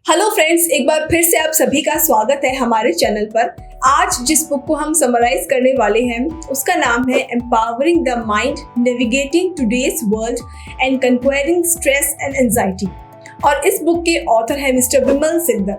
Hello friends, एक बार फिर से आप सभी का स्वागत है हमारे चैनल पर। आज जिस बुक को हम समराइज करने वाले हैं उसका नाम है empowering the mind, navigating today's world and conquering stress and anxiety. और इस बुक के ऑथर है मिस्टर विमल सिकदर।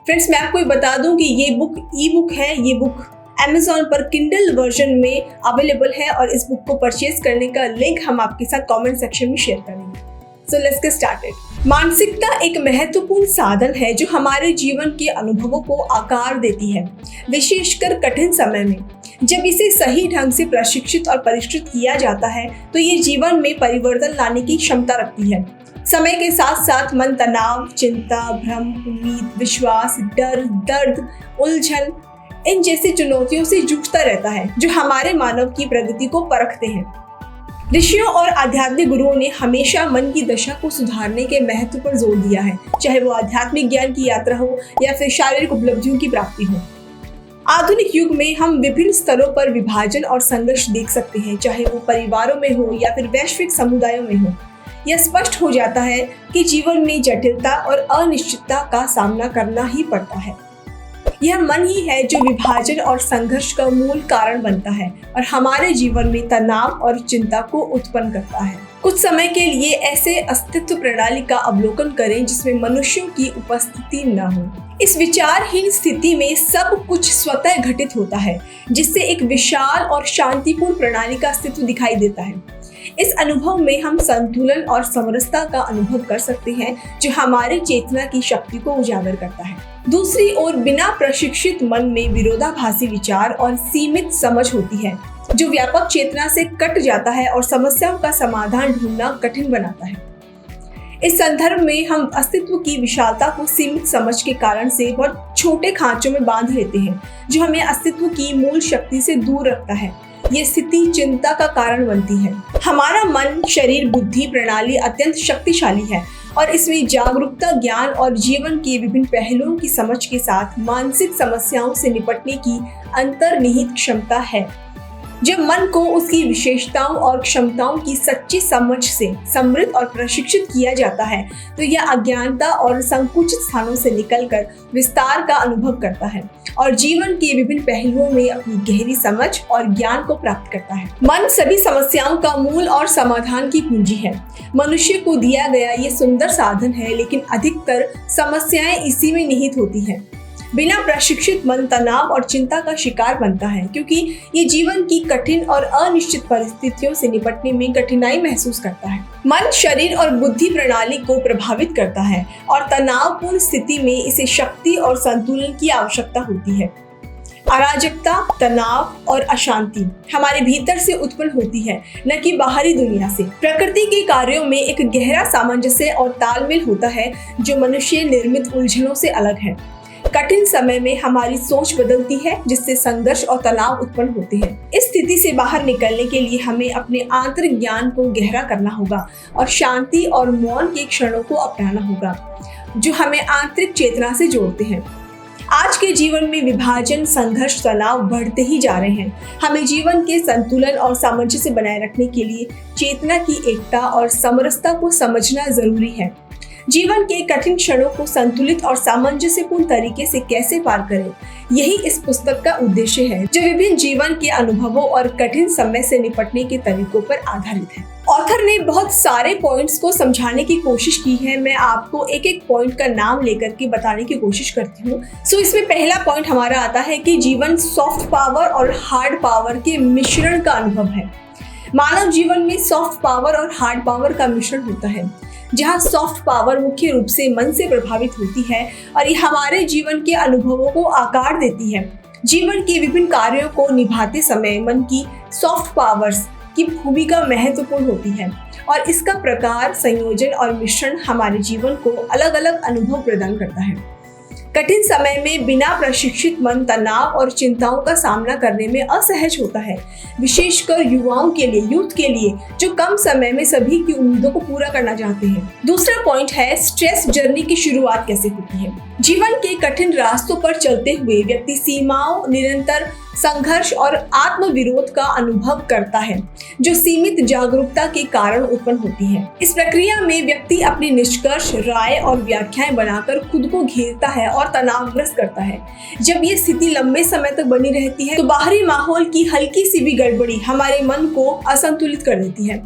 फ्रेंड्स, मैं आपको बता दूं कि ये बुक ई बुक है। ये बुक Amazon पर किंडल वर्जन में अवेलेबल है और इस बुक को परचेज करने का लिंक हम आपके साथ कमेंट सेक्शन में शेयर करेंगे। So let's get started. मानसिकता एक महत्वपूर्ण साधन है जो हमारे जीवन के अनुभवों को आकार देती है, विशेषकर कठिन समय में। जब इसे सही ढंग से प्रशिक्षित और परिष्कृत किया जाता है तो ये जीवन में परिवर्तन लाने की क्षमता रखती है। समय के साथ साथ मन तनाव, चिंता, भ्रम, उम्मीद, विश्वास, डर, दर्द, उलझन इन जैसी चुनौतियों से जूझता रहता है जो हमारे मानव की प्रगति को परखते हैं। ऋषियों और आध्यात्मिक गुरुओं ने हमेशा मन की दशा को सुधारने के महत्व पर जोर दिया है, चाहे वो आध्यात्मिक ज्ञान की यात्रा हो या फिर शारीरिक उपलब्धियों की प्राप्ति हो। आधुनिक युग में हम विभिन्न स्तरों पर विभाजन और संघर्ष देख सकते हैं, चाहे वो परिवारों में हो या फिर वैश्विक समुदायों में हो। यह स्पष्ट हो जाता है कि जीवन में जटिलता और अनिश्चितता का सामना करना ही पड़ता है। यह मन ही है जो विभाजन और संघर्ष का मूल कारण बनता है और हमारे जीवन में तनाव और चिंता को उत्पन्न करता है। कुछ समय के लिए ऐसे अस्तित्व प्रणाली का अवलोकन करें जिसमें मनुष्यों की उपस्थिति न हो। इस विचारहीन स्थिति में सब कुछ स्वतः घटित होता है, जिससे एक विशाल और शांतिपूर्ण प्रणाली का अस्तित्व दिखाई देता है। इस अनुभव में हम संतुलन और समरसता का अनुभव कर सकते हैं जो हमारे चेतना की शक्ति को उजागर करता है। दूसरी ओर बिना प्रशिक्षित मन में विरोधाभासी विचार और सीमित समझ होती है जो व्यापक चेतना से कट जाता है और समस्याओं का समाधान ढूंढना कठिन बनाता है। इस संदर्भ में हम अस्तित्व की विशालता को सीमित समझ के कारण से बहुत छोटे खांचों में बांध लेते हैं जो हमें अस्तित्व की मूल शक्ति से दूर रखता है। ये स्थिति चिंता का कारण बनती है। हमारा मन, शरीर, बुद्धि प्रणाली अत्यंत शक्तिशाली है और इसमें जागरूकता, ज्ञान और जीवन के विभिन्न पहलुओं की समझ के साथ मानसिक समस्याओं से निपटने की अंतर्निहित क्षमता है। जब मन को उसकी विशेषताओं और क्षमताओं की सच्ची समझ से समृद्ध और प्रशिक्षित किया जाता है तो यह अज्ञानता और संकुचित स्थानों से निकलकर विस्तार का अनुभव करता है और जीवन के विभिन्न पहलुओं में अपनी गहरी समझ और ज्ञान को प्राप्त करता है। मन सभी समस्याओं का मूल और समाधान की कुंजी है। मनुष्य को दिया गया ये सुंदर साधन है, लेकिन अधिकतर समस्याएं इसी में निहित होती हैं। बिना प्रशिक्षित मन तनाव और चिंता का शिकार बनता है क्योंकि ये जीवन की कठिन और अनिश्चित परिस्थितियों से निपटने में कठिनाई महसूस करता है। मन, शरीर और बुद्धि प्रणाली को प्रभावित करता है और तनावपूर्ण स्थिति में इसे शक्ति और संतुलन की आवश्यकता होती है। अराजकता, तनाव और अशांति हमारे भीतर से उत्पन्न होती है, न कि बाहरी दुनिया से। प्रकृति के कार्यों में एक गहरा सामंजस्य और तालमेल होता है जो मनुष्य निर्मित उलझनों से अलग है। कठिन समय में हमारी सोच बदलती है जिससे संघर्ष और तनाव उत्पन्न होते हैं। इस स्थिति से बाहर निकलने के लिए हमें अपने आंतरिक ज्ञान को गहरा करना होगा और शांति और मौन के क्षणों को अपनाना होगा जो हमें आंतरिक चेतना से जोड़ते हैं। आज के जीवन में विभाजन, संघर्ष, तनाव बढ़ते ही जा रहे हैं। हमें जीवन के संतुलन और सामंजस्य बनाए रखने के लिए चेतना की एकता और समरसता को समझना जरूरी है। जीवन के कठिन क्षणों को संतुलित और सामंजस्यपूर्ण तरीके से कैसे पार करें, यही इस पुस्तक का उद्देश्य है जो विभिन्न जीवन के अनुभवों और कठिन समय से निपटने के तरीकों पर आधारित है। ऑथर ने बहुत सारे पॉइंट्स को समझाने की कोशिश की है। मैं आपको एक एक पॉइंट का नाम लेकर के बताने की कोशिश करती हूँ। इसमें पहला पॉइंट हमारा आता है कि जीवन सॉफ्ट पावर और हार्ड पावर के मिश्रण का अनुभव है। मानव जीवन में सॉफ्ट पावर और हार्ड पावर का मिश्रण होता है, जहाँ सॉफ्ट पावर मुख्य रूप से मन से प्रभावित होती है और ये हमारे जीवन के अनुभवों को आकार देती है। जीवन के विभिन्न कार्यों को निभाते समय मन की सॉफ्ट पावर्स की भूमिका महत्वपूर्ण होती है और इसका प्रकार, संयोजन और मिश्रण हमारे जीवन को अलग अलग अनुभव प्रदान करता है। कठिन समय में बिना प्रशिक्षित मन तनाव और चिंताओं का सामना करने में असहज होता है, विशेषकर युवाओं के लिए, यूथ के लिए, जो कम समय में सभी की उम्मीदों को पूरा करना चाहते हैं। दूसरा पॉइंट है स्ट्रेस जर्नी की शुरुआत कैसे होती है। जीवन के कठिन रास्तों पर चलते हुए व्यक्ति सीमाओं, निरंतर संघर्ष और आत्मविरोध का अनुभव करता है, जो सीमित जागरूकता के कारण उत्पन्न होती है। इस प्रक्रिया में व्यक्ति अपनी निष्कर्ष, राय और व्याख्याएं बनाकर खुद को घेरता है और तनावग्रस्त करता है। जब ये स्थिति लंबे समय तक बनी रहती है तो बाहरी माहौल की हल्की सी भी गड़बड़ी हमारे मन को असंतुलित कर देती है।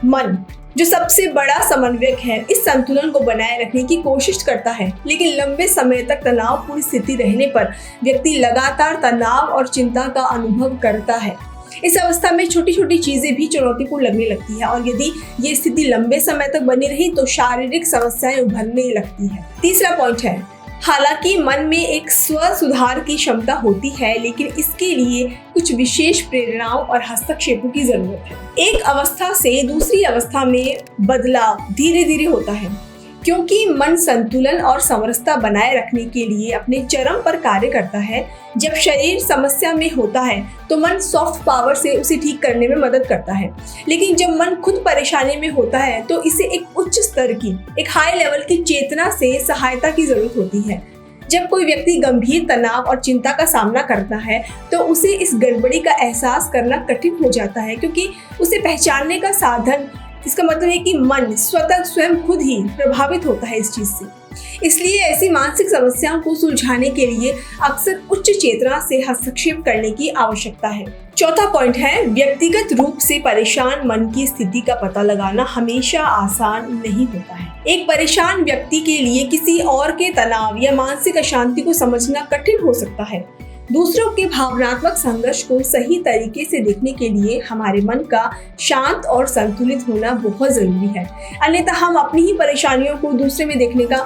मन, जो सबसे बड़ा समन्वयक है, इस संतुलन को बनाए रखने की कोशिश करता है, लेकिन लंबे समय तक तनावपूर्ण स्थिति रहने पर व्यक्ति लगातार तनाव और चिंता का अनुभव करता है। इस अवस्था में छोटी छोटी चीजें भी चुनौतीपूर्ण लगने लगती है और यदि ये स्थिति लंबे समय तक बनी रही तो शारीरिक समस्याएं उभरने लगती है। तीसरा पॉइंट है, हालांकि मन में एक स्व सुधार की क्षमता होती है, लेकिन इसके लिए कुछ विशेष प्रेरणाओं और हस्तक्षेपों की जरूरत है। एक अवस्था से दूसरी अवस्था में बदलाव धीरे धीरे होता है, क्योंकि मन संतुलन और समरसता बनाए रखने के लिए अपने चरम पर कार्य करता है। जब शरीर समस्या में होता है तो मन सॉफ्ट पावर से उसे ठीक करने में मदद करता है, लेकिन जब मन खुद परेशानी में होता है तो इसे एक उच्च स्तर की, एक हाई लेवल की चेतना से सहायता की जरूरत होती है। जब कोई व्यक्ति गंभीर तनाव और चिंता का सामना करता है तो उसे इस गड़बड़ी का एहसास करना कठिन हो जाता है, क्योंकि उसे पहचानने का साधन, इसका मतलब है कि मन स्वयं खुद ही प्रभावित होता है इस चीज से। इसलिए ऐसी मानसिक समस्याओं को सुलझाने के लिए अक्सर उच्च चेतना से हस्तक्षेप करने की आवश्यकता है। चौथा पॉइंट है, व्यक्तिगत रूप से परेशान मन की स्थिति का पता लगाना हमेशा आसान नहीं होता है। एक परेशान व्यक्ति के लिए किसी और के तनाव या मानसिक अशांति को समझना कठिन हो सकता है। दूसरों के भावनात्मक संघर्ष को सही तरीके से देखने के लिए हमारे मन का शांत और संतुलित होना बहुत जरूरी है, अन्यथा हम अपनी ही परेशानियों को दूसरे में देखने का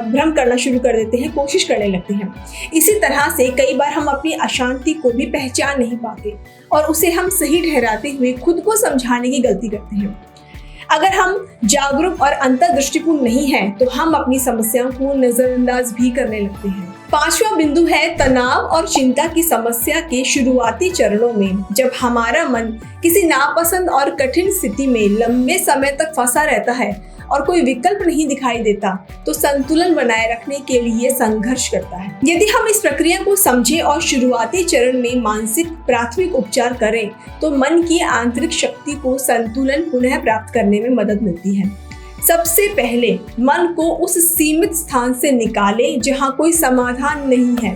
भ्रम करना शुरू कर देते हैं, कोशिश करने लगते हैं। इसी तरह से कई बार हम अपनी अशांति को भी पहचान नहीं पाते और उसे हम सही ठहराते हुए खुद को समझाने की गलती करते हैं। अगर हम जागरूक और अंतर्दृष्टिपूर्ण नहीं हैं, तो हम अपनी समस्याओं को नजरअंदाज भी करने लगते हैं। पांचवा बिंदु है तनाव और चिंता की समस्या के शुरुआती चरणों में जब हमारा मन किसी नापसंद और कठिन स्थिति में लंबे समय तक फंसा रहता है और कोई विकल्प नहीं दिखाई देता, तो संतुलन बनाए रखने के लिए संघर्ष करता है। यदि हम इस प्रक्रिया को समझें और शुरुआती चरण में मानसिक प्राथमिक उपचार करें, तो मन की आंतरिक शक्ति को संतुलन पुनः प्राप्त करने में मदद मिलती है। सबसे पहले मन को उस सीमित स्थान से निकालें जहां कोई समाधान नहीं है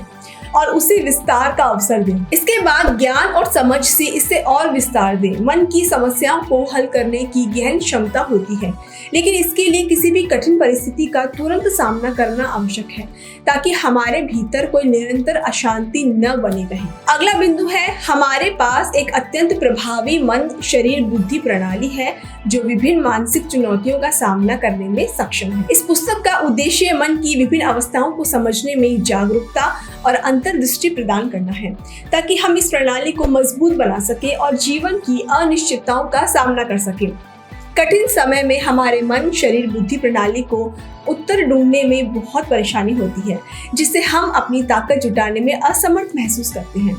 और उसे विस्तार का अवसर दें। इसके बाद ज्ञान और समझ से इसे और विस्तार दें। मन की समस्याओं को हल करने की गहन क्षमता होती है, लेकिन इसके लिए किसी भी कठिन परिस्थिति का तुरंत सामना करना आवश्यक है, ताकि हमारे भीतर कोई निरंतर अशांति न बनी रहे। अगला बिंदु है, हमारे पास एक अत्यंत प्रभावी मन, शरीर, बुद्धि प्रणाली है जो विभिन्न मानसिक चुनौतियों का सामना करने में सक्षम है। इस पुस्तक का उद्देश्य मन की विभिन्न अवस्थाओं को समझने में जागरूकता और अंतर्दृष्टि प्रदान करना है, ताकि हम इस प्रणाली को मजबूत बना सके और जीवन की अनिश्चितताओं का सामना कर सके। कठिन समय में हमारे मन, शरीर, बुद्धि प्रणाली को उत्तर ढूंढने में बहुत परेशानी होती है, जिससे हम अपनी ताकत जुटाने में असमर्थ महसूस करते हैं।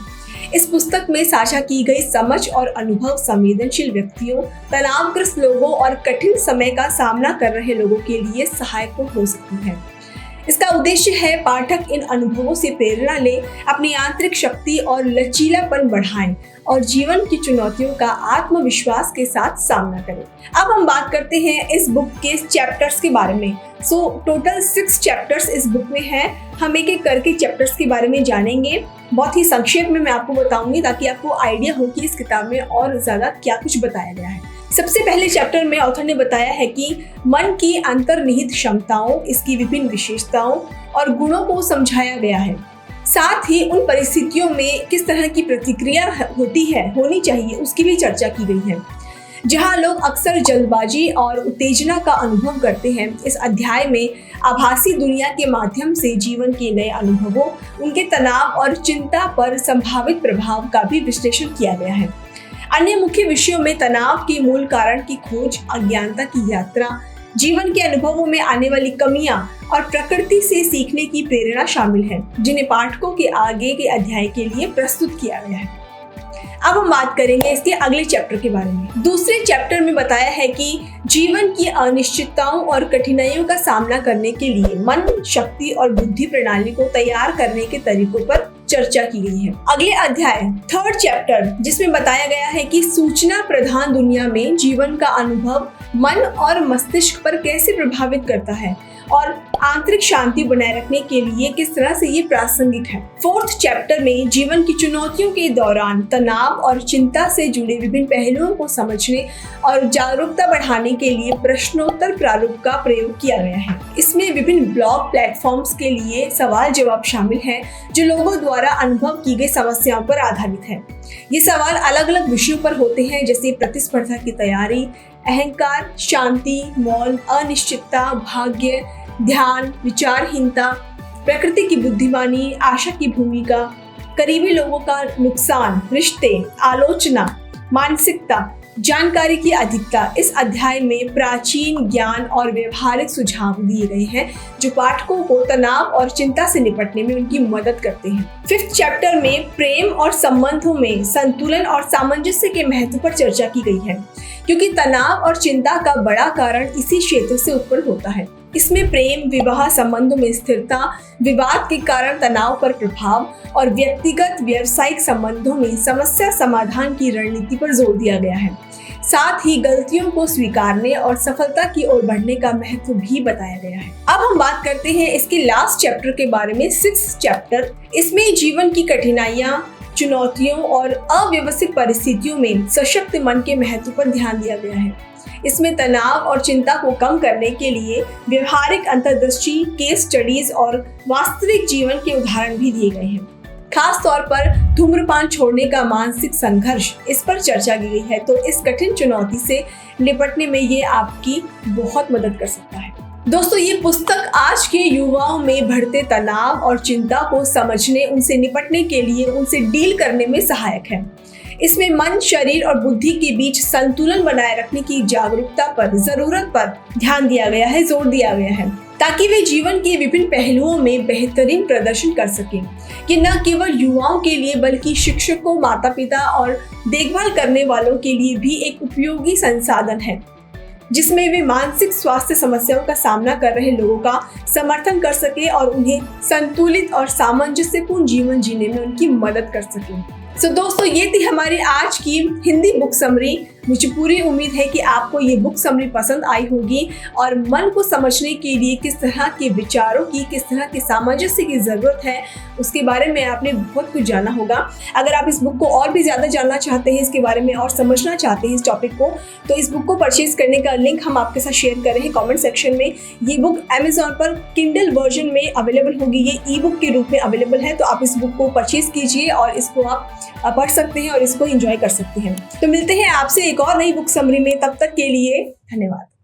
इस पुस्तक में साझा की गई समझ और अनुभव संवेदनशील व्यक्तियों, तनावग्रस्त लोगों और कठिन समय का सामना कर रहे लोगों के लिए सहायक हो सकती है। इसका उद्देश्य है पाठक इन अनुभवों से प्रेरणा ले, अपनी आंतरिक शक्ति और लचीलापन बढ़ाएं और जीवन की चुनौतियों का आत्मविश्वास के साथ सामना करें। अब हम बात करते हैं इस बुक के चैप्टर्स के बारे में। टोटल 6 चैप्टर्स इस बुक में है। हम एक एक करके चैप्टर्स के बारे में जानेंगे। बहुत ही संक्षेप में मैं आपको बताऊंगी, ताकि आपको आइडिया हो कि इस किताब में और ज्यादा क्या कुछ बताया गया है। सबसे पहले चैप्टर में ऑथर ने बताया है कि मन की अंतर्निहित क्षमताओं, इसकी विभिन्न विशेषताओं और गुणों को समझाया गया है। साथ ही उन परिस्थितियों में किस तरह की प्रतिक्रिया होनी चाहिए, उसकी भी चर्चा की गई है। जहां लोग अक्सर जल्दबाजी और उत्तेजना का अनुभव करते हैं, इस अध्याय में आभासी दुनिया के माध्यम से जीवन के नए अनुभवों, उनके तनाव और चिंता पर संभावित प्रभाव का भी विश्लेषण किया गया है। अन्य मुख्य विषयों में तनाव के मूल कारण की खोज, अज्ञानता की यात्रा, जीवन के अनुभवों में आने वाली कमियां और प्रकृति से सीखने की प्रेरणा शामिल है, जिन्हें पाठकों के आगे के अध्याय के लिए प्रस्तुत किया गया है। अब हम बात करेंगे इसके अगले चैप्टर के बारे में। दूसरे चैप्टर में बताया है कि जीवन की अनिश्चितताओं और कठिनाइयों का सामना करने के लिए मन, शक्ति और बुद्धि प्रणाली को तैयार करने के तरीकों पर चर्चा की गई है। अगले अध्याय, थर्ड चैप्टर, जिसमें बताया गया है कि सूचना प्रधान दुनिया में जीवन का अनुभव मन और मस्तिष्क पर कैसे प्रभावित करता है और आंतरिक शांति बनाए रखने के लिए किस तरह से ये प्रासंगिक है। फोर्थ चैप्टर में जीवन की चुनौतियों के दौरान तनाव और चिंता से जुड़े विभिन्न पहलुओं को समझने और जागरूकता बढ़ाने के लिए प्रश्नोत्तर प्रारूप का प्रयोग किया गया है। इसमें विभिन्न ब्लॉग प्लेटफॉर्म्स के लिए सवाल जवाब शामिल हैं, जो लोगों द्वारा अनुभव की गई समस्याओं पर आधारित है। ये सवाल अलग अलग विषयों पर होते हैं, जैसे प्रतिस्पर्धा की तैयारी, अहंकार, शांति, मौन, अनिश्चितता, भाग्य, ध्यान, विचारहीनता, प्रकृति की बुद्धिमानी, आशा की भूमिका, करीबी लोगों का नुकसान, रिश्ते, आलोचना, मानसिकता, जानकारी की अधिकता। इस अध्याय में प्राचीन ज्ञान और व्यवहारिक सुझाव दिए गए हैं, जो पाठकों को तनाव और चिंता से निपटने में उनकी मदद करते हैं। फिफ्थ चैप्टर में प्रेम और संबंधों में संतुलन और सामंजस्य के महत्व पर चर्चा की गई है, क्योंकि तनाव और चिंता का बड़ा कारण इसी क्षेत्र से उत्पन्न होता है। इसमें प्रेम, विवाह संबंधों में स्थिरता, विवाद के कारण तनाव पर प्रभाव और व्यक्तिगत व्यावसायिक संबंधों में समस्या समाधान की रणनीति पर जोर दिया गया है। साथ ही गलतियों को स्वीकारने और सफलता की ओर बढ़ने का महत्व भी बताया गया है। अब हम बात करते हैं इसके लास्ट चैप्टर के बारे में, सिक्स्थ चैप्टर। इसमें जीवन की कठिनाइयां, चुनौतियों और अव्यवस्थित परिस्थितियों में सशक्त मन के महत्व पर ध्यान दिया गया है। इसमें तनाव और चिंता को कम करने के लिए व्यवहारिक अंतर्दृष्टि, केस स्टडीज और वास्तविक जीवन के उदाहरण भी दिए गए हैं। खास तौर पर धूम्रपान छोड़ने का मानसिक संघर्ष, इस पर चर्चा की गई है। तो इस कठिन चुनौती से निपटने में ये आपकी बहुत मदद कर सकता है। दोस्तों, ये पुस्तक आज के युवाओं में बढ़ते तनाव और चिंता को समझने, उनसे निपटने के लिए उनसे डील करने में सहायक है। इसमें मन, शरीर और बुद्धि के बीच संतुलन बनाए रखने की जागरूकता पर, जरूरत पर ध्यान दिया गया है, जोर दिया गया है, ताकि वे जीवन के विभिन्न पहलुओं में बेहतरीन प्रदर्शन कर सकें। ये न केवल युवाओं के लिए बल्कि शिक्षकों, माता पिता और देखभाल करने वालों के लिए भी एक उपयोगी संसाधन है, जिसमें वे मानसिक स्वास्थ्य समस्याओं का सामना कर रहे लोगों का समर्थन कर सके और उन्हें संतुलित और सामंजस्यपूर्ण जीवन जीने में उनकी मदद कर सके। सो दोस्तों, ये थी हमारी आज की हिंदी बुक समरी। मुझे पूरी उम्मीद है कि आपको ये बुक समरी पसंद आई होगी और मन को समझने के लिए किस तरह के विचारों की, किस तरह के सामंजस्य की ज़रूरत है, उसके बारे में आपने बहुत कुछ जाना होगा। अगर आप इस बुक को और भी ज़्यादा जानना चाहते हैं, इसके बारे में और समझना चाहते हैं इस टॉपिक को, तो इस बुक को परचेज करने का लिंक हम आपके साथ शेयर कर रहे हैं कॉमेंट सेक्शन में। ये बुक अमेजॉन पर किंडल वर्जन में अवेलेबल होगी, ये ई बुक के रूप में अवेलेबल है। तो आप इस बुक को परचेज कीजिए और इसको आप पढ़ सकते हैं और इसको एंजॉय कर सकते हैं। तो मिलते हैं आपसे एक और नई बुक समरी में, तब तक के लिए धन्यवाद।